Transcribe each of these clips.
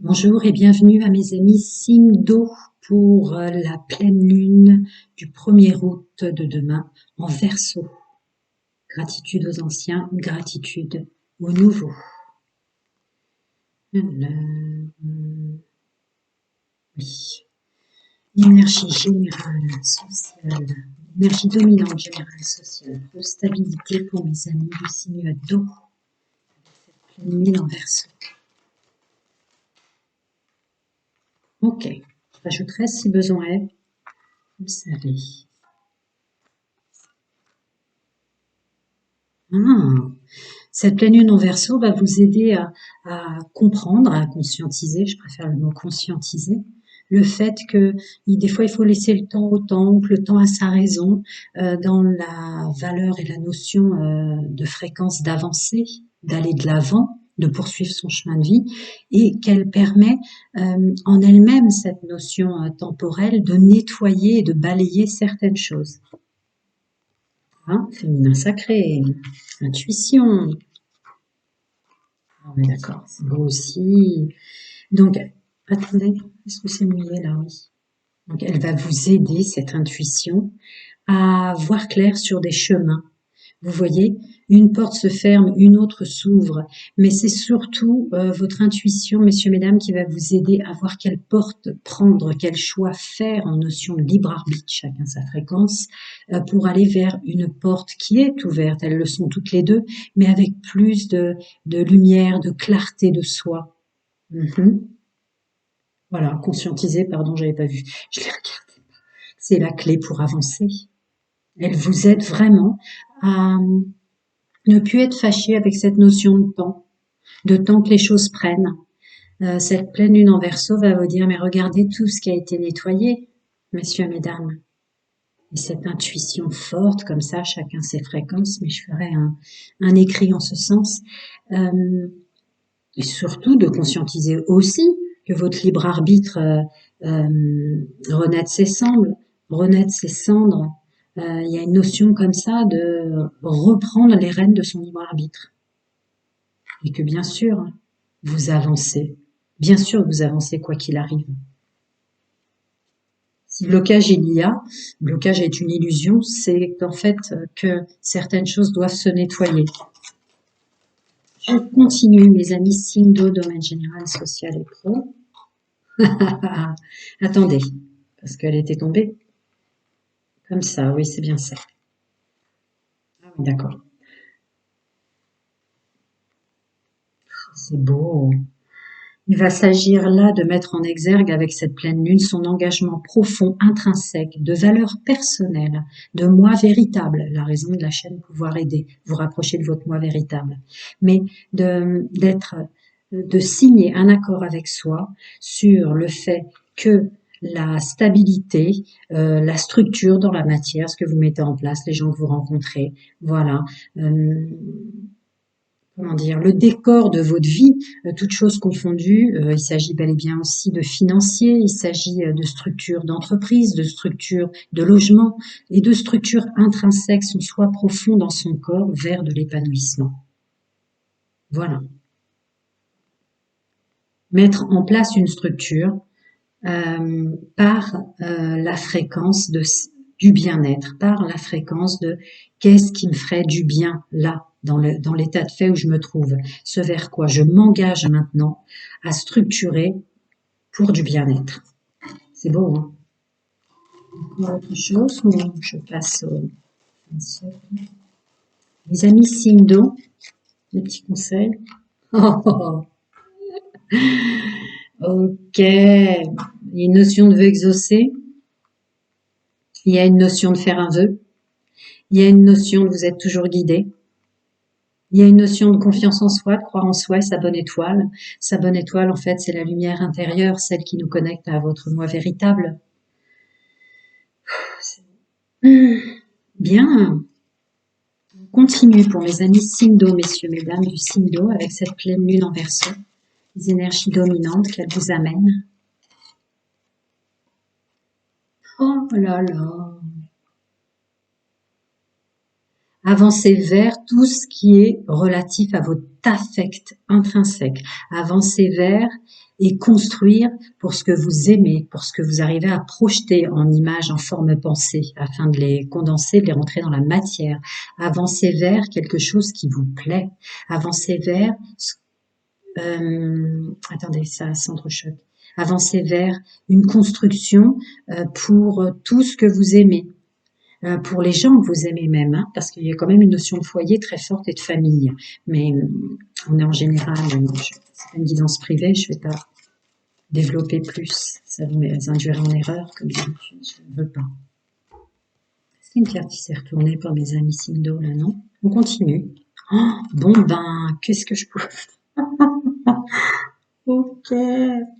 Bonjour et bienvenue à mes amis signe d'eau pour la pleine lune du 1er août de demain en Verseau. Gratitude aux anciens, gratitude aux nouveaux. Oui. Énergie générale, sociale, énergie dominante générale, sociale, de stabilité pour mes amis du signe d'eau. Cette pleine lune en Verseau. Ok, je rajouterai si besoin est, vous le savez. Cette pleine lune en Verseau va vous aider à comprendre, à conscientiser, je préfère le mot conscientiser, le fait que des fois il faut laisser le temps au temps, que le temps a sa raison, dans la valeur et la notion de fréquence d'avancer, d'aller de l'avant, de poursuivre son chemin de vie, et qu'elle permet en elle-même, cette notion temporelle, de nettoyer et de balayer certaines choses. Hein, féminin sacré, intuition. Ah oui, d'accord, c'est beau aussi. Donc, attendez, est-ce que c'est mouillé là? Oui. Donc, elle va vous aider, cette intuition, à voir clair sur des chemins. Vous voyez, une porte se ferme, une autre s'ouvre, mais c'est surtout votre intuition, messieurs, mesdames, qui va vous aider à voir quelle porte prendre, quel choix faire en notion de libre arbitre, chacun sa fréquence, pour aller vers une porte qui est ouverte. Elles le sont toutes les deux, mais avec plus de lumière, de clarté de soi. Voilà, conscientiser, pardon, j'avais pas vu. Je l'ai regardé. C'est la clé pour avancer. Elle vous aide vraiment à ne plus être fâché avec cette notion de temps que les choses prennent. Cette pleine lune en Verseau va vous dire, mais regardez tout ce qui a été nettoyé, messieurs, mesdames. Et cette intuition forte, comme ça, chacun ses fréquences, mais je ferai un écrit en ce sens. Et surtout de conscientiser aussi que votre libre arbitre renaît de ses cendres, il y a une notion comme ça de reprendre les rênes de son libre arbitre. Et que bien sûr, vous avancez. Bien sûr, vous avancez quoi qu'il arrive. Si blocage il y a, blocage est une illusion, c'est en fait que certaines choses doivent se nettoyer. Je continue, mes amis, signe d'eau, domaine général, social et pro. Attendez, parce qu'elle était tombée. Comme ça, oui, c'est bien ça. Ah oui, d'accord. C'est beau. Il va s'agir là de mettre en exergue avec cette pleine lune son engagement profond, intrinsèque, de valeur personnelle, de moi véritable, la raison de la chaîne Pouvoir aider, vous rapprocher de votre moi véritable, mais de signer un accord avec soi sur le fait que la stabilité, la structure dans la matière, ce que vous mettez en place, les gens que vous rencontrez, voilà, comment dire, le décor de votre vie, toutes choses confondues. Il s'agit bel et bien aussi de financier, il s'agit de structures d'entreprise, de structures de logement et de structures intrinsèques, son soi profond dans son corps vers de l'épanouissement. Voilà. Mettre en place une structure par la fréquence du bien-être, par la fréquence de qu'est-ce qui me ferait du bien là, dans l'état de fait où je me trouve, ce vers quoi je m'engage maintenant à structurer pour du bien-être. C'est beau, hein? Encore autre chose ou je passe au... Les amis signe d'eau, des petits conseils. Oh, ok, il y a une notion de vœu exaucé, il y a une notion de faire un vœu, il y a une notion de vous êtes toujours guidé. Il y a une notion de confiance en soi, de croire en soi et sa bonne étoile. Sa bonne étoile, en fait, c'est la lumière intérieure, celle qui nous connecte à votre moi véritable. Bien. On continue pour mes amis signe d'eau, messieurs, mesdames, du signe d'eau, avec cette pleine lune en Verseau. Les énergies dominantes qu'elle vous amène. Oh là là. Avancez vers tout ce qui est relatif à votre affect intrinsèque. Avancez vers et construire pour ce que vous aimez, pour ce que vous arrivez à projeter en images, en forme pensée, afin de les condenser, de les rentrer dans la matière. Avancez vers quelque chose qui vous plaît. Avancez vers... attendez, ça s'entrechoque. Avancez vers une construction pour tout ce que vous aimez. Pour les gens que vous aimez même, hein, parce qu'il y a quand même une notion de foyer très forte et de famille. Mais on est en général, c'est une guidance privée, je ne vais pas développer plus, ça vous induirait en erreur, comme d'habitude, je ne veux pas. C'est une carte qui s'est retournée par mes amis Sindo, là, non? On continue. Oh, bon ben, qu'est-ce que je peux Ok,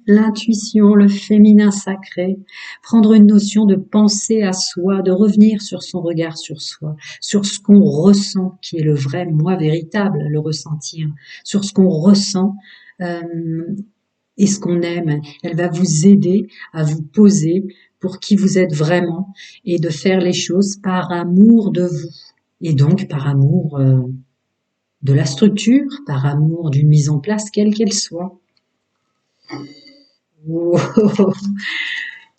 l'intuition, le féminin sacré, prendre une notion de penser à soi, de revenir sur son regard sur soi, sur ce qu'on ressent, qui est le vrai moi véritable, le ressentir, sur ce qu'on ressent et ce qu'on aime. Elle va vous aider à vous poser pour qui vous êtes vraiment et de faire les choses par amour de vous et donc par amour de la structure, par amour d'une mise en place quelle qu'elle soit. Wow.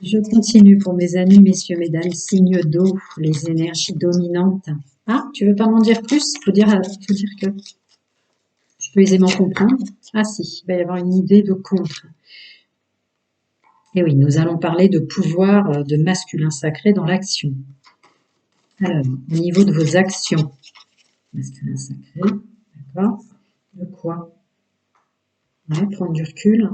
Je continue pour mes amis, messieurs, mesdames, signes d'eau, les énergies dominantes. Ah, tu veux pas m'en dire plus? Faut dire que je peux aisément comprendre. Ah si, il va y avoir une idée de contre. Et oui, nous allons parler de pouvoir de masculin sacré dans l'action. Alors, au niveau de vos actions, masculin sacré, d'accord? De quoi? Ouais, prendre du recul.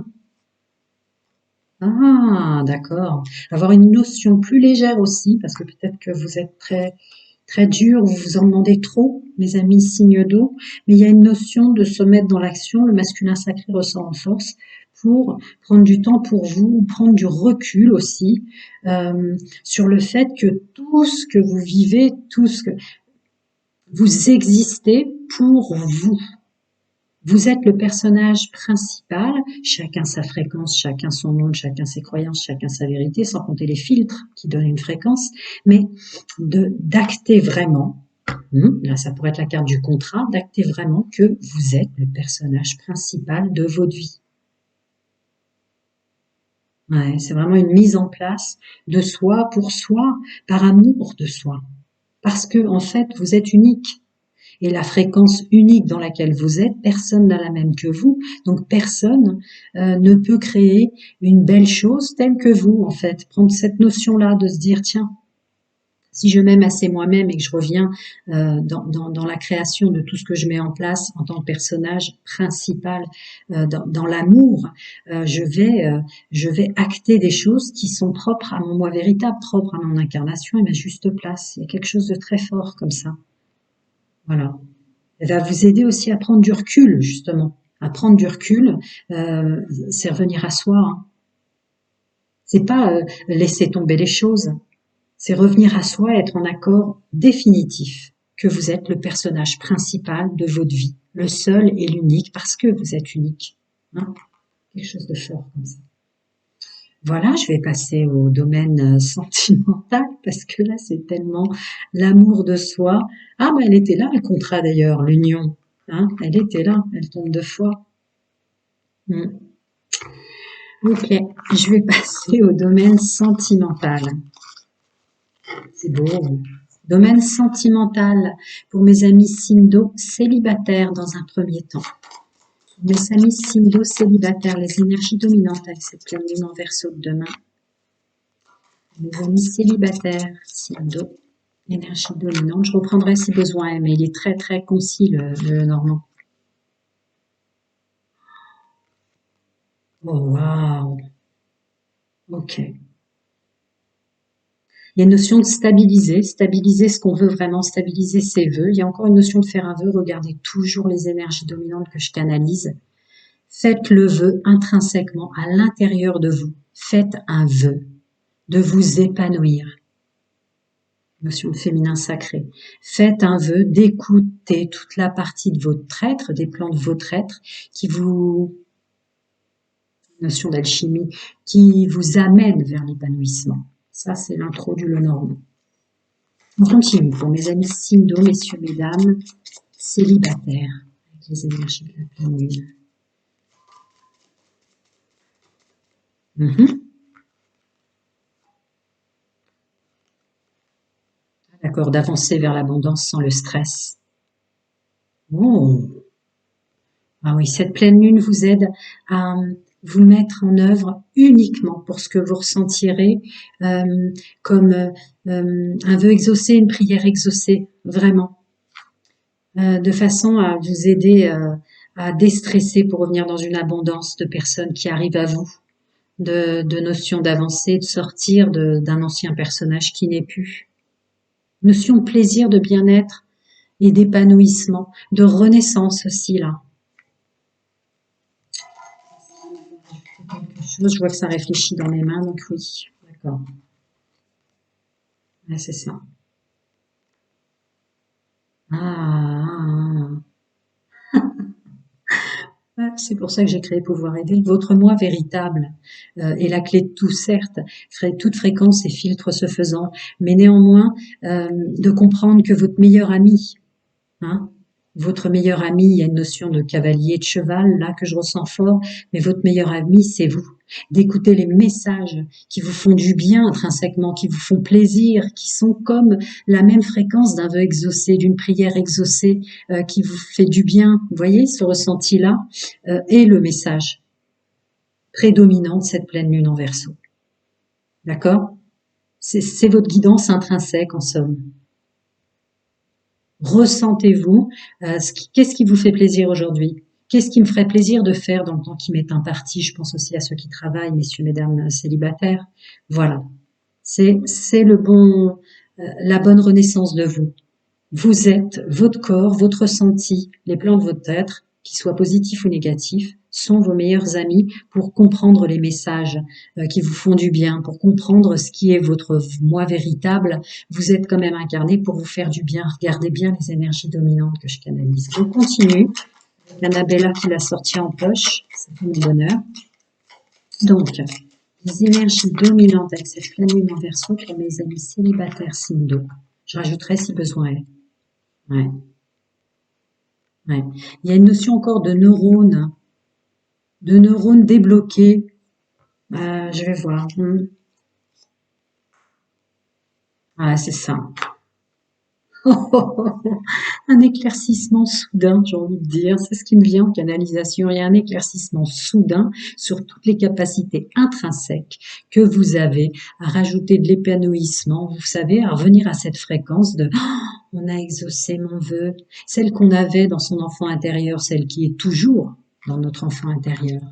Ah, d'accord. Avoir une notion plus légère aussi, parce que peut-être que vous êtes très dur, vous vous en demandez trop, mes amis signes d'eau, mais il y a une notion de se mettre dans l'action, le masculin sacré ressort en force, pour prendre du temps pour vous, prendre du recul aussi, sur le fait que tout ce que vous vivez, tout ce que vous existez pour vous. Vous êtes le personnage principal, chacun sa fréquence, chacun son monde, chacun ses croyances, chacun sa vérité, sans compter les filtres qui donnent une fréquence, mais d'acter vraiment, là ça pourrait être la carte du contrat, d'acter vraiment que vous êtes le personnage principal de votre vie. Ouais, c'est vraiment une mise en place de soi pour soi, par amour de soi, parce que en fait vous êtes unique. Et la fréquence unique dans laquelle vous êtes, personne n'a la même que vous, donc personne ne peut créer une belle chose telle que vous, en fait. Prendre cette notion-là de se dire, tiens, si je m'aime assez moi-même et que je reviens dans la création de tout ce que je mets en place en tant que personnage principal, dans l'amour, je vais acter des choses qui sont propres à mon moi véritable, propres à mon incarnation et ma juste place. Il y a quelque chose de très fort comme ça. Voilà. Elle va vous aider aussi à prendre du recul, justement. À prendre du recul, c'est revenir à soi. Hein. C'est pas laisser tomber les choses. C'est revenir à soi et être en accord définitif que vous êtes le personnage principal de votre vie, le seul et l'unique, parce que vous êtes unique. Hein. Quelque chose de fort comme ça. Voilà, je vais passer au domaine sentimental, parce que là, c'est tellement l'amour de soi. Ah, mais elle était là, le contrat d'ailleurs, l'union. Hein, elle était là, elle tombe 2 fois. Ok, je vais passer au domaine sentimental. C'est beau. Domaine sentimental pour mes amis Sindo célibataires dans un premier temps. Mes amis Sindo célibataires, les énergies dominantes avec cette pleine lune en Verseau de demain. Mes amis célibataires, Sindo, énergie dominante. Je reprendrai si besoin, mais il est très concis le Normand. Oh waouh. Ok. Il y a une notion de stabiliser ce qu'on veut vraiment, stabiliser ses vœux. Il y a encore une notion de faire un vœu. Regardez toujours les énergies dominantes que je canalise. Faites le vœu intrinsèquement à l'intérieur de vous. Faites un vœu de vous épanouir. Notion de féminin sacré. Faites un vœu d'écouter toute la partie de votre être, des plans de votre être, qui vous, notion d'alchimie, qui vous amène vers l'épanouissement. Ça, c'est l'intro du Lenormand. On continue pour mes amis signes d'eau, messieurs, mesdames, célibataires, avec les énergies de la pleine lune. D'accord, d'avancer vers l'abondance sans le stress. Oh. Ah oui, cette pleine lune vous aide à vous mettre en œuvre uniquement pour ce que vous ressentirez comme un vœu exaucé, une prière exaucée, vraiment, de façon à vous aider à déstresser pour revenir dans une abondance de personnes qui arrivent à vous, de notions d'avancée, de sortir d'un ancien personnage qui n'est plus. Notion de plaisir, de bien-être et d'épanouissement, de renaissance aussi là. Quelque chose, je vois que ça réfléchit dans mes mains, donc oui, d'accord. Ouais, c'est ça. Ah, c'est pour ça que j'ai créé Pouvoir aider. Votre moi véritable est la clé de tout, certes, toute fréquence et filtre se faisant, mais néanmoins de comprendre que votre meilleur ami, hein, votre meilleur ami, il y a une notion de cavalier, de cheval, là, que je ressens fort, mais votre meilleur ami, c'est vous. D'écouter les messages qui vous font du bien intrinsèquement, qui vous font plaisir, qui sont comme la même fréquence d'un vœu exaucé, d'une prière exaucée, qui vous fait du bien. Vous voyez, ce ressenti-là est le message prédominant de cette pleine lune en Verseau. D'accord? C'est votre guidance intrinsèque, en somme. Ressentez-vous, qu'est-ce qui vous fait plaisir aujourd'hui? Qu'est-ce qui me ferait plaisir de faire dans le temps qui m'est imparti? Je pense aussi à ceux qui travaillent, messieurs, mesdames, célibataires. Voilà. C'est la bonne renaissance de vous. Vous êtes, votre corps, votre ressenti, les plans de votre être, qu'ils soient positifs ou négatifs, sont vos meilleurs amis pour comprendre les messages qui vous font du bien, pour comprendre ce qui est votre moi véritable. Vous êtes quand même incarné pour vous faire du bien. Regardez bien les énergies dominantes que je canalise. On continue avec Annabella qui l'a sorti en poche. Ça fait mon bonheur. Donc, les énergies dominantes avec cette pleine lune en Verseau pour mes amis célibataires signes d'eau. Je rajouterai si besoin est. Ouais. Ouais. Il y a une notion encore de neurones débloqués. Je vais voir. Ah, c'est ça. Un éclaircissement soudain, j'ai envie de dire. C'est ce qui me vient en canalisation. Il y a un éclaircissement soudain sur toutes les capacités intrinsèques que vous avez à rajouter de l'épanouissement. Vous savez, à revenir à cette fréquence de on a exaucé mon vœu, celle qu'on avait dans son enfant intérieur, celle qui est toujours dans notre enfant intérieur.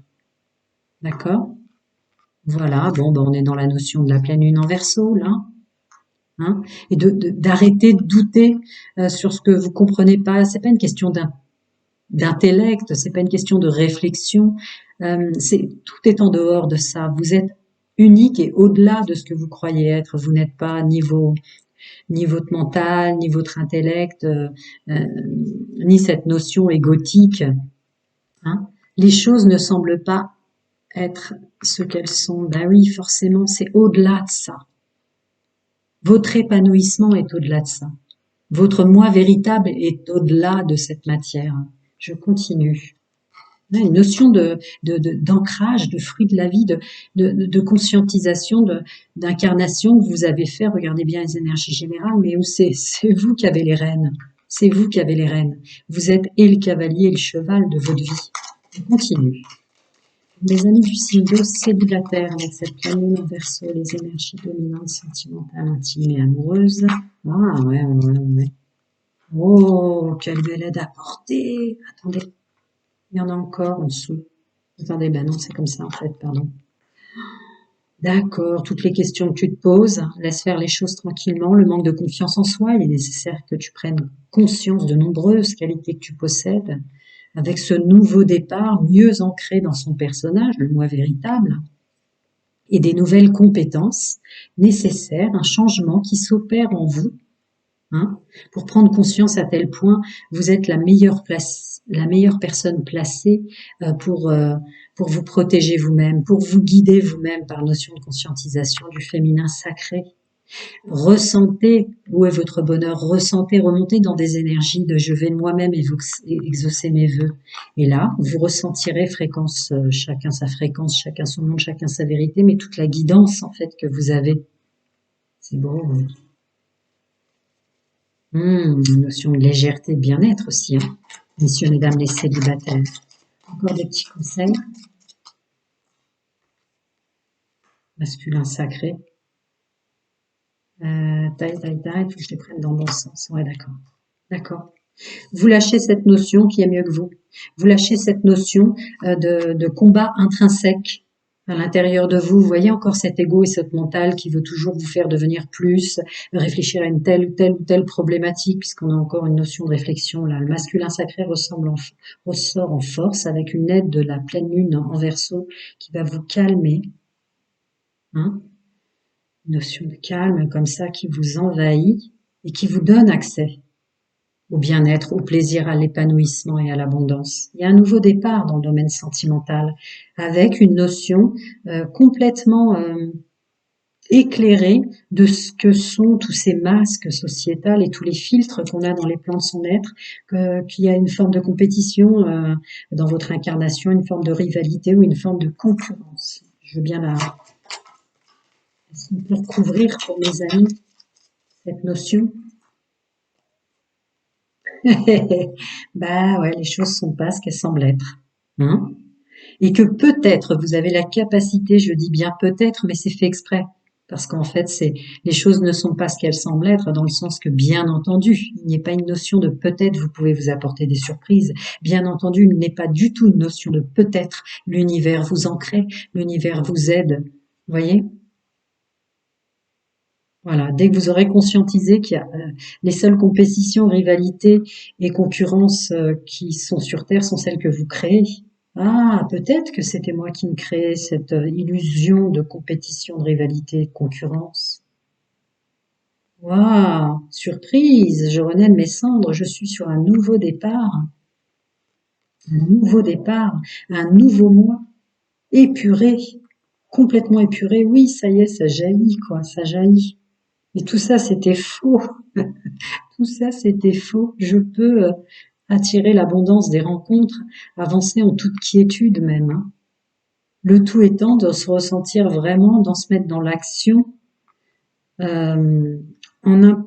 D'accord? Voilà, bon, ben on est dans la notion de la pleine lune en Verseau, là. Hein, et d'arrêter de douter sur ce que vous comprenez pas. C'est pas une question d'intellect, c'est pas une question de réflexion. Tout est en dehors de ça. Vous êtes unique et au-delà de ce que vous croyez être. Vous n'êtes pas ni votre mental, ni votre intellect, ni cette notion égotique. Hein. Les choses ne semblent pas être ce qu'elles sont. Ben oui, forcément, c'est au-delà de ça. Votre épanouissement est au-delà de ça. Votre moi véritable est au-delà de cette matière. Je continue. Une notion d'ancrage, de fruit de la vie, de conscientisation, d'incarnation que vous avez fait. Regardez bien les énergies générales, mais où c'est vous qui avez les rênes. C'est vous qui avez les rênes. Vous êtes et le cavalier et le cheval de votre vie. Je continue. Mes amis du signe d'eau célibataire avec cette pleine lune en Verseau, les énergies dominantes, sentimentales, intimes et amoureuses. Ah ouais. Oh, quelle belle aide à porter. Attendez, il y en a encore en dessous. Attendez, ben non, c'est comme ça en fait, pardon. D'accord, toutes les questions que tu te poses, laisse faire les choses tranquillement. Le manque de confiance en soi, il est nécessaire que tu prennes conscience de nombreuses qualités que tu possèdes. Avec ce nouveau départ, mieux ancré dans son personnage, le moi véritable, et des nouvelles compétences nécessaires, un changement qui s'opère en vous, hein, pour prendre conscience à tel point vous êtes la meilleure personne placée pour vous protéger vous-même, pour vous guider vous-même par notion de conscientisation du féminin sacré. Ressentez où est votre bonheur, ressentez, remontez dans des énergies de je vais moi-même exaucer mes vœux. Et là, vous ressentirez fréquence, chacun sa fréquence, chacun son monde, chacun sa vérité, mais toute la guidance en fait que vous avez. C'est beau. Une notion de légèreté, de bien-être aussi, hein. Messieurs, mesdames, les célibataires. Encore des petits conseils. Masculin sacré. Taille, il faut que je les prenne dans le bon sens. Ouais, d'accord. D'accord. Vous lâchez cette notion qui est mieux que vous. Vous lâchez cette notion de combat intrinsèque à l'intérieur de vous. Vous voyez encore cet ego et cette mental qui veut toujours vous faire devenir plus, réfléchir à une telle ou telle problématique, puisqu'on a encore une notion de réflexion là. Le masculin sacré ressort en force avec une aide de la pleine lune en Verseau qui va vous calmer. Hein, une notion de calme comme ça qui vous envahit et qui vous donne accès au bien-être, au plaisir, à l'épanouissement et à l'abondance. Il y a un nouveau départ dans le domaine sentimental, avec une notion complètement éclairée de ce que sont tous ces masques sociétals et tous les filtres qu'on a dans les plans de son être, qu'il y a une forme de compétition dans votre incarnation, une forme de rivalité ou une forme de concurrence. Je veux bien recouvrir pour mes amis cette notion. Bah ouais, les choses sont pas ce qu'elles semblent être. Hein, et que peut-être vous avez la capacité, je dis bien peut-être, mais c'est fait exprès. Parce qu'en fait, les choses ne sont pas ce qu'elles semblent être, dans le sens que, bien entendu, il n'y a pas une notion de peut-être, vous pouvez vous apporter des surprises. Bien entendu, il n'est pas du tout une notion de peut-être. L'univers vous en crée, l'univers vous aide. Vous voyez? Voilà, dès que vous aurez conscientisé qu'il y a les seules compétitions, rivalités et concurrences qui sont sur Terre sont celles que vous créez. Ah, peut-être que c'était moi qui me créais cette illusion de compétition, de rivalité, de concurrence. Waouh, surprise, je renais de mes cendres, je suis sur un nouveau départ, un nouveau moi, épuré, complètement épuré. Oui, ça y est, ça jaillit, quoi, ça jaillit. Mais tout ça, c'était faux. Tout ça, c'était faux. Je peux attirer l'abondance des rencontres, avancer en toute quiétude même, hein. Le tout étant de se ressentir vraiment, d'en se mettre dans l'action, euh, en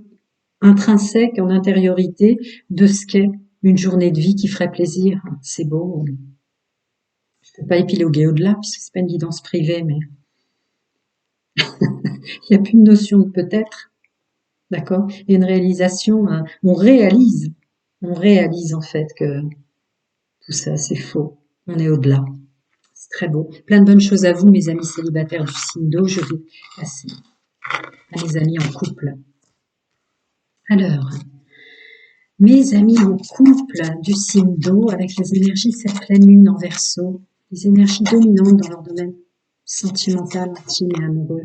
intrinsèque, en intériorité, de ce qu'est une journée de vie qui ferait plaisir. C'est beau. Je peux pas épiloguer au-delà, puisque c'est pas une guidance privée, mais il n'y a plus de notion de peut-être. D'accord? Il y a une réalisation, on réalise en fait que tout ça c'est faux. On est au-delà. C'est très beau. Plein de bonnes choses à vous, mes amis célibataires du signe d'eau. Je vais passer à mes amis en couple. Alors, mes amis en couple du signe d'eau, avec les énergies de cette pleine lune en Verseau, les énergies dominantes dans leur domaine sentimental, intime et amoureux.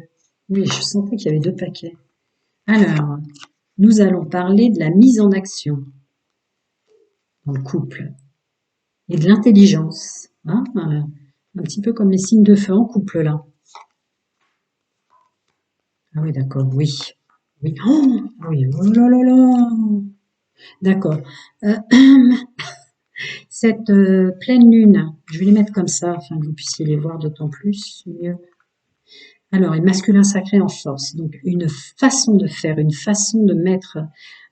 Oui, je sentais qu'il y avait 2 paquets. Alors, nous allons parler de la mise en action dans le couple et de l'intelligence, hein, un petit peu comme les signes de feu en couple là. Ah oui, d'accord, oui. Oui, oh, oui, oh là là là. D'accord. Euh, cette pleine lune, je vais les mettre comme ça afin que vous puissiez les voir d'autant plus mieux. Alors, les masculins sacrés en force, donc une façon de faire, une façon de mettre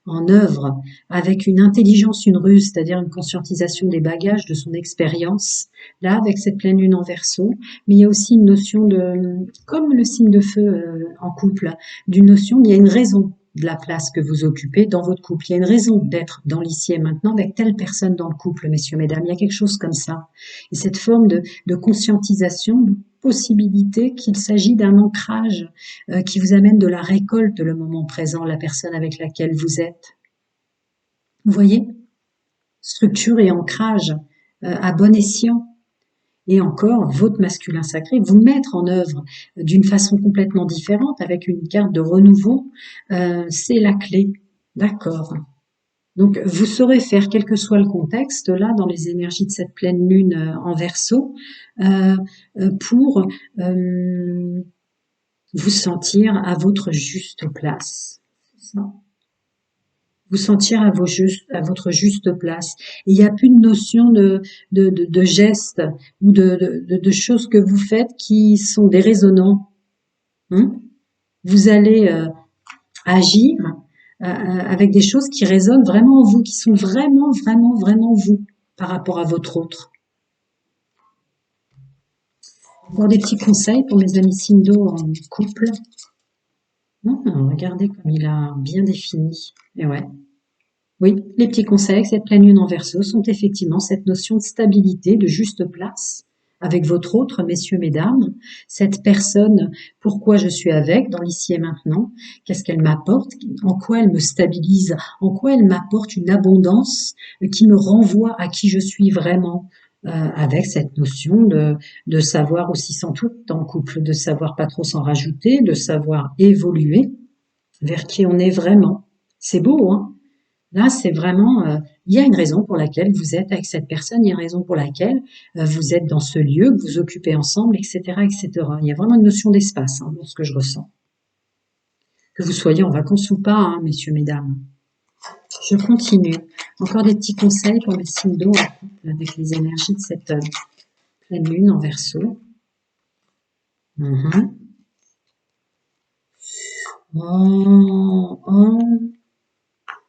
en œuvre avec une intelligence, une ruse, c'est-à-dire une conscientisation des bagages, de son expérience, là, avec cette pleine lune en Verseau, mais il y a aussi une notion de, comme le signe de feu en couple, d'une notion, il y a une raison de la place que vous occupez dans votre couple. Il y a une raison d'être dans l'ici et maintenant avec telle personne dans le couple, messieurs, mesdames. Il y a quelque chose comme ça. Et cette forme de conscientisation, de possibilité qu'il s'agit d'un ancrage qui vous amène de la récolte le moment présent, la personne avec laquelle vous êtes. Vous voyez? Structure et ancrage à bon escient. Et encore, votre masculin sacré, vous mettre en œuvre d'une façon complètement différente, avec une carte de renouveau, c'est la clé. D'accord. Donc, vous saurez faire, quel que soit le contexte, là, dans les énergies de cette pleine lune en Verseau, pour vous sentir à votre juste place. C'est ça. Vous sentir à votre juste place. Et il n'y a plus de notion de gestes ou de choses que vous faites qui sont déraisonnants. Hein. Vous allez agir avec des choses qui résonnent vraiment en vous, qui sont vraiment, vraiment, vraiment vous par rapport à votre autre. Encore des petits conseils pour mes amis Sindo en couple. Regardez comme il a bien défini. Et ouais. Oui, les petits conseils avec cette pleine lune en Verseau sont effectivement cette notion de stabilité, de juste place avec votre autre, messieurs, mesdames, cette personne, pourquoi je suis avec, dans l'ici et maintenant, qu'est-ce qu'elle m'apporte, en quoi elle me stabilise, en quoi elle m'apporte une abondance qui me renvoie à qui je suis vraiment, avec cette notion de savoir aussi s'entourer dans le couple, de savoir pas trop s'en rajouter, de savoir évoluer vers qui on est vraiment. C'est beau, hein? Là, c'est vraiment, il y a une raison pour laquelle vous êtes avec cette personne, il y a une raison pour laquelle vous êtes dans ce lieu, que vous occupez ensemble, etc., etc. Il y a vraiment une notion d'espace dans ce que je ressens. Que vous soyez en vacances ou pas, hein, messieurs, mesdames. Je continue. Encore des petits conseils pour mes signes d'eau en couple avec les énergies de cette pleine lune en Verseau. Oh, oh,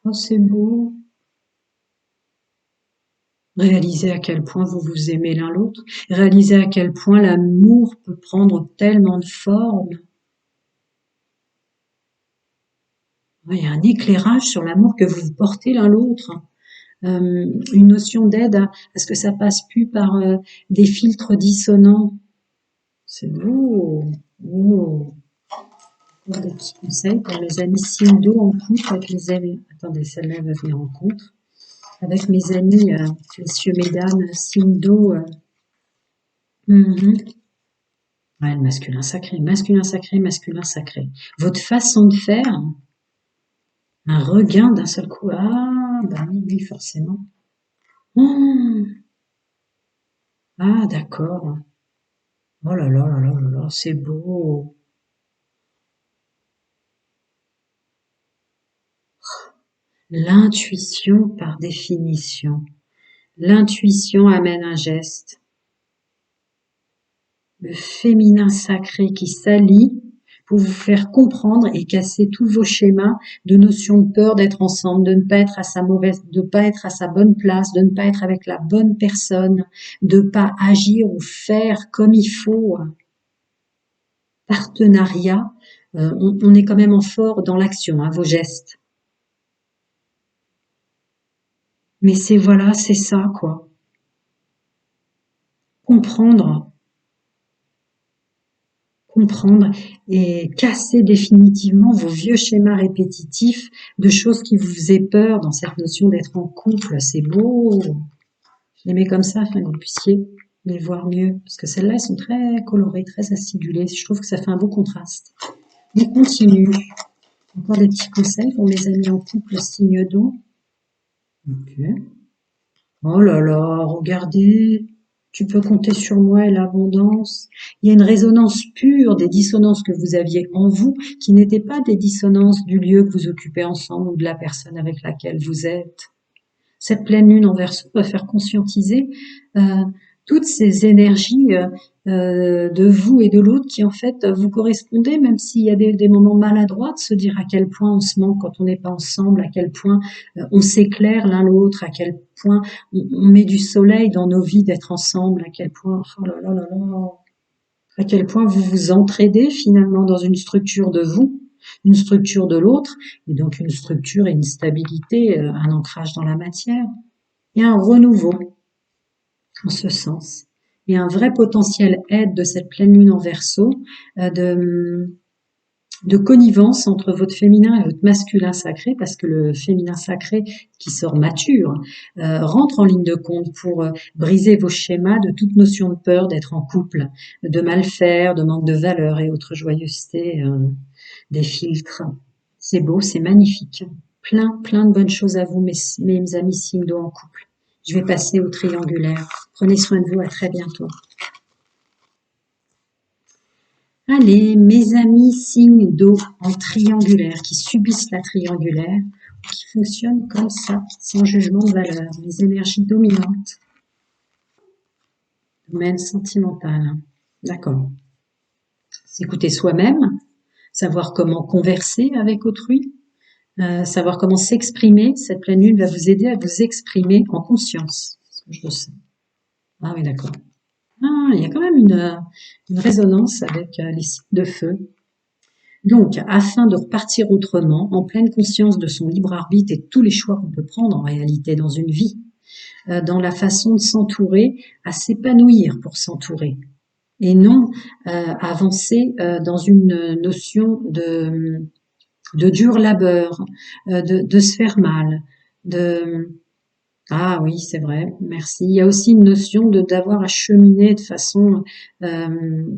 oh, c'est beau. Réalisez à quel point vous vous aimez l'un l'autre. Réalisez à quel point l'amour peut prendre tellement de formes. Il y a un éclairage sur l'amour que vous portez l'un l'autre. Une notion d'aide à ce que ça passe plus par des filtres dissonants. C'est beau. Oh. Des petits conseils pour mes amis Sindo en couple avec mes amis. Attendez, celle-là va venir en contre. Avec mes amis, messieurs, mesdames, Sindo. Ouais, le masculin sacré, masculin sacré, masculin sacré. Votre façon de faire, un regain d'un seul coup. Ah, bah oui, forcément. Ah, d'accord. Oh là là là là là là, c'est beau. L'intuition par définition. L'intuition amène un geste. Le féminin sacré qui s'allie pour vous faire comprendre et casser tous vos schémas de notion de peur d'être ensemble, de ne pas être à sa mauvaise, de pas être à sa bonne place, de ne pas être avec la bonne personne, de pas agir ou faire comme il faut. Partenariat, on est quand même en fort dans l'action, hein, vos gestes. Mais c'est voilà, c'est ça, quoi. Comprendre comprendre et casser définitivement vos vieux schémas répétitifs de choses qui vous faisaient peur dans cette notion d'être en couple. C'est beau. Je les mets comme ça afin que vous puissiez les voir mieux. Parce que celles-là, elles sont très colorées, très acidulées. Je trouve que ça fait un beau contraste. On continue. Encore des petits conseils pour mes amis en couple, signe d'eau. Ok. Oh là là, regardez. Tu peux compter sur moi et l'abondance. Il y a une résonance pure des dissonances que vous aviez en vous, qui n'étaient pas des dissonances du lieu que vous occupez ensemble ou de la personne avec laquelle vous êtes. Cette pleine lune en Verseau va faire conscientiser toutes ces énergies de vous et de l'autre qui en fait vous correspondez, même s'il y a des moments maladroits, de se dire à quel point on se manque quand on n'est pas ensemble, à quel point on s'éclaire l'un l'autre, à quel point on met du soleil dans nos vies d'être ensemble, à quel point, oh là là là là, à quel point vous vous entraidez finalement dans une structure de vous, une structure de l'autre, et donc une structure et une stabilité, un ancrage dans la matière. Il y a un renouveau en ce sens. Il y a un vrai potentiel aide de cette pleine lune en Verseau, de connivence entre votre féminin et votre masculin sacré, parce que le féminin sacré qui sort mature rentre en ligne de compte pour briser vos schémas de toute notion de peur d'être en couple, de mal faire, de manque de valeur et autres joyeusetés, des filtres. C'est beau, c'est magnifique. Plein, plein de bonnes choses à vous, mes amis signes d'eau en couple. Je vais passer au triangulaire. Prenez soin de vous, à très bientôt. Allez, mes amis signes d'eau en triangulaire, qui subissent la triangulaire, qui fonctionnent comme ça, sans jugement de valeur, les énergies dominantes, domaine sentimental. D'accord. S'écouter soi-même, savoir comment converser avec autrui, savoir comment s'exprimer. Cette pleine lune va vous aider à vous exprimer en conscience. C'est ce que je ressens. Ah oui, d'accord. Ah, il y a quand même une résonance avec les cycles de feu. Donc, afin de repartir autrement, en pleine conscience de son libre arbitre et de tous les choix qu'on peut prendre en réalité dans une vie, dans la façon de s'entourer, à s'épanouir pour s'entourer, et non avancer dans une notion de dur labeur, de se faire mal, de ah oui, c'est vrai, merci. Il y a aussi une notion d'avoir à cheminer de façon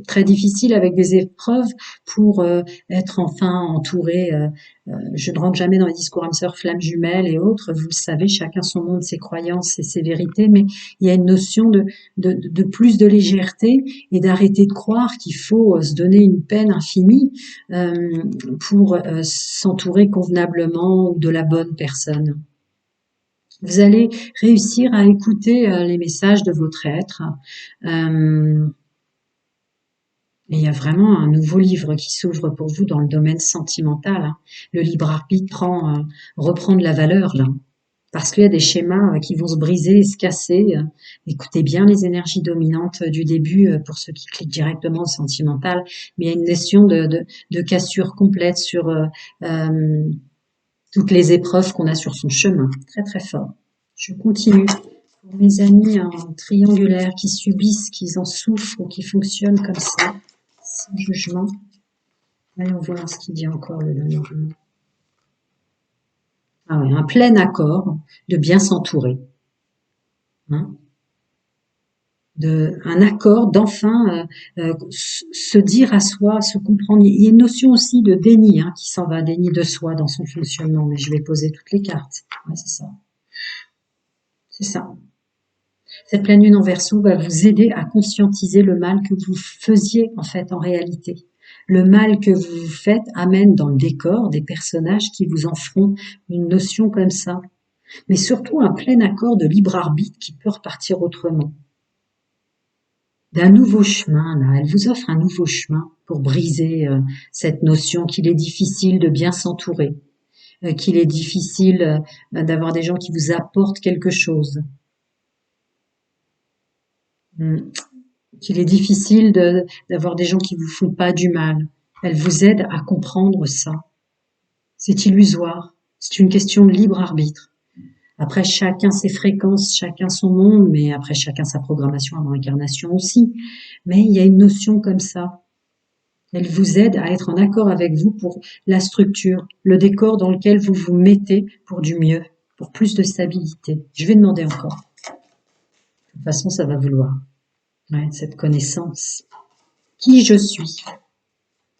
très difficile avec des épreuves pour être enfin entouré. Je ne rentre jamais dans les discours âme sœur, flammes jumelles et autres. Vous le savez, chacun son monde, ses croyances et ses vérités, mais il y a une notion de plus de légèreté et d'arrêter de croire qu'il faut se donner une peine infinie pour s'entourer convenablement ou de la bonne personne. Vous allez réussir à écouter les messages de votre être. Et il y a vraiment un nouveau livre qui s'ouvre pour vous dans le domaine sentimental. Hein. Le libre arbitre reprend de la valeur là. Parce qu'il y a des schémas qui vont se briser et se casser. Écoutez bien les énergies dominantes du début pour ceux qui cliquent directement au sentimental. Mais il y a une notion de cassure complète sur toutes les épreuves qu'on a sur son chemin. Très très fort. Je continue. Pour mes amis en triangulaire qui subissent, qui en souffrent ou qui fonctionnent comme ça, sans jugement. Allons voir ce qu'il dit encore le Lenormand. Ah oui, un plein accord de bien s'entourer. Hein, un accord d'enfin se dire à soi, se comprendre. Il y a une notion aussi de déni qui s'en va, déni de soi dans son fonctionnement, mais je vais poser toutes les cartes. Ouais, c'est ça. C'est ça. Cette pleine lune en Verseau va vous aider à conscientiser le mal que vous faisiez en fait en réalité. Le mal que vous faites amène dans le décor des personnages qui vous en feront une notion comme ça. Mais surtout un plein accord de libre arbitre qui peut repartir autrement. D'un nouveau chemin, là, elle vous offre un nouveau chemin pour briser cette notion qu'il est difficile de bien s'entourer, qu'il est difficile d'avoir des gens qui vous apportent quelque chose. Qu'il est difficile d'avoir des gens qui vous font pas du mal. Elle vous aide à comprendre ça. C'est illusoire. C'est une question de libre arbitre. Après, chacun ses fréquences, chacun son monde, mais après, chacun sa programmation avant incarnation aussi. Mais il y a une notion comme ça. Elle vous aide à être en accord avec vous pour la structure, le décor dans lequel vous vous mettez pour du mieux, pour plus de stabilité. Je vais demander encore. De toute façon, ça va vouloir. Ouais, cette connaissance. Qui je suis.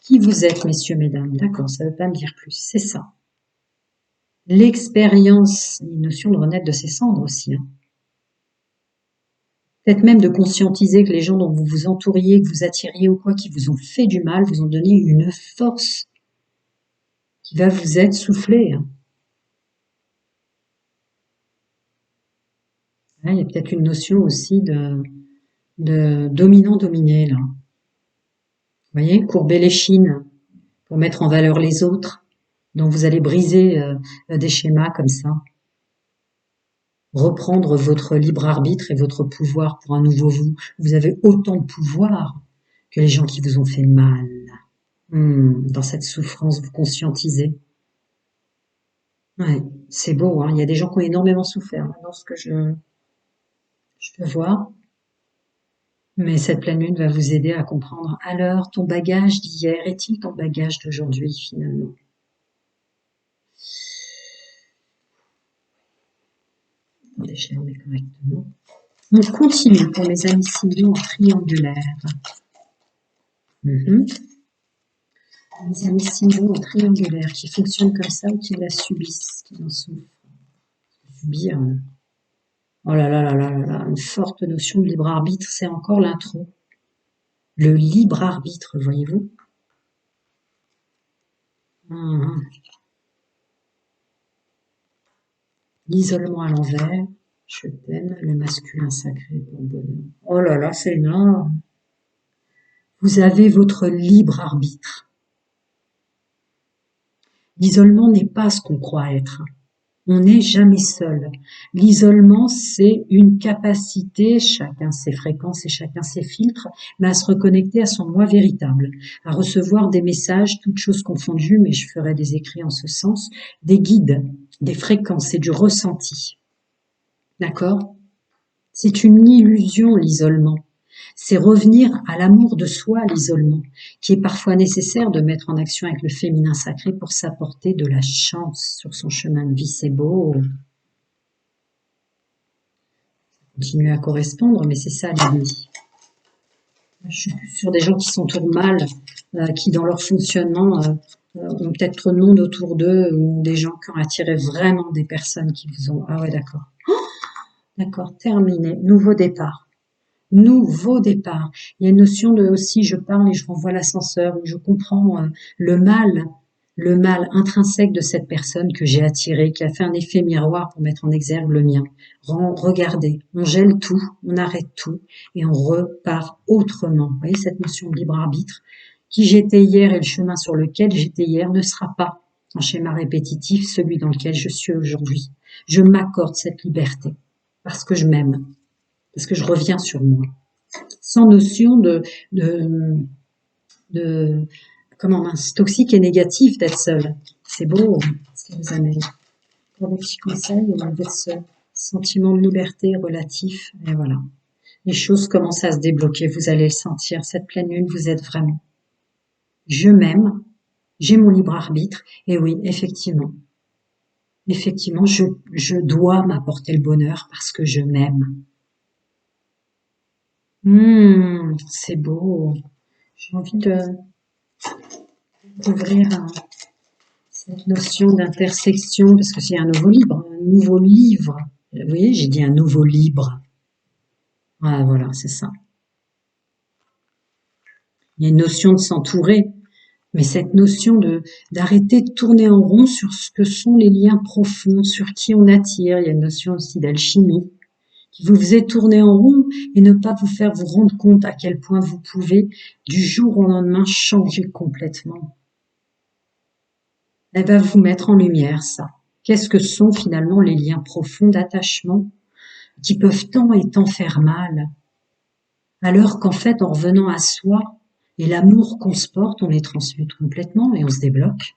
Qui vous êtes, messieurs, mesdames. D'accord, ça ne veut pas me dire plus. C'est ça. L'expérience, une notion de renaître de ses cendres aussi. Hein. Peut-être même de conscientiser que les gens dont vous vous entouriez, que vous attiriez ou quoi, qui vous ont fait du mal, vous ont donné une force qui va vous être soufflée. Hein. Là, il y a peut-être une notion aussi de dominant-dominé, là. Vous voyez, courber les chines pour mettre en valeur les autres. Donc vous allez briser des schémas comme ça. Reprendre votre libre arbitre et votre pouvoir pour un nouveau vous. Vous avez autant de pouvoir que les gens qui vous ont fait mal. Dans cette souffrance, vous conscientisez. Ouais, c'est beau, hein. Il y a des gens qui ont énormément souffert dans ce que je peux voir. Mais cette pleine lune va vous aider à comprendre. Alors, ton bagage d'hier est-il ton bagage d'aujourd'hui, finalement? Attendez, je les remets correctement. On continue pour mes amis signaux en triangulaire. Mes amis signaux en triangulaire qui fonctionnent comme ça ou qui la subissent, qui en souffrent. Subir. Oh là là là là là là, une forte notion de libre arbitre, c'est encore l'intro. Le libre arbitre, voyez-vous? Hum, L'isolement à l'envers. Je t'aime, le masculin sacré pour le bonheur. Oh là là, c'est énorme. Vous avez votre libre arbitre. L'isolement n'est pas ce qu'on croit être. On n'est jamais seul. L'isolement, c'est une capacité, chacun ses fréquences et chacun ses filtres, mais à se reconnecter à son moi véritable, à recevoir des messages, toutes choses confondues, mais je ferai des écrits en ce sens, des guides, des fréquences et du ressenti. D'accord? C'est une illusion, l'isolement. C'est revenir à l'amour de soi, l'isolement, qui est parfois nécessaire de mettre en action avec le féminin sacré pour s'apporter de la chance sur son chemin de vie. C'est beau. Continuer à correspondre, mais c'est ça l'idée. Je suis plus sur des gens qui s'entourent mal, qui dans leur fonctionnement ont peut-être trop de monde autour d'eux, ou des gens qui ont attiré vraiment des personnes qui vous ont... Ah ouais, d'accord. D'accord, terminé. Nouveau départ. Nouveau départ. Il y a une notion de aussi, je parle et je renvoie l'ascenseur, où je comprends le mal intrinsèque de cette personne que j'ai attirée, qui a fait un effet miroir pour mettre en exergue le mien. Regardez, on gèle tout, on arrête tout et on repart autrement. Vous voyez cette notion de libre arbitre. Qui j'étais hier et le chemin sur lequel j'étais hier ne sera pas un schéma répétitif, celui dans lequel je suis aujourd'hui. Je m'accorde cette liberté parce que je m'aime, parce que je reviens sur moi, sans notion de, de comment mince, toxique et négatif d'être seul. C'est beau, ce que vous amène. Pour des petits conseils, d'être seul. Sentiment de liberté relatif, et voilà. Les choses commencent à se débloquer, vous allez le sentir. Cette pleine lune, vous êtes vraiment. Je m'aime, j'ai mon libre arbitre, et oui, effectivement, je dois m'apporter le bonheur parce que je m'aime. C'est beau. J'ai envie de découvrir cette notion d'intersection, parce que c'est un nouveau livre, un nouveau livre. Vous voyez, j'ai dit un nouveau livre. Ah, voilà, c'est ça. Il y a une notion de s'entourer, mais cette notion d'arrêter de tourner en rond sur ce que sont les liens profonds, sur qui on attire. Il y a une notion aussi d'alchimie qui vous faisait tourner en rond et ne pas vous faire vous rendre compte à quel point vous pouvez, du jour au lendemain, changer complètement. Elle va vous mettre en lumière ça. Qu'est-ce que sont finalement les liens profonds d'attachement qui peuvent tant et tant faire mal, alors qu'en fait, en revenant à soi et l'amour qu'on se porte, on les transmute complètement et on se débloque.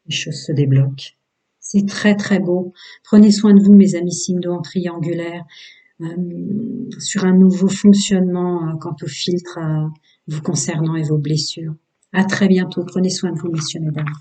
Les choses se débloquent. C'est très très beau. Prenez soin de vous, mes amis signes d'eau en triangulaire, sur un nouveau fonctionnement quant au filtre vous concernant et vos blessures. À très bientôt. Prenez soin de vous, messieurs, mesdames.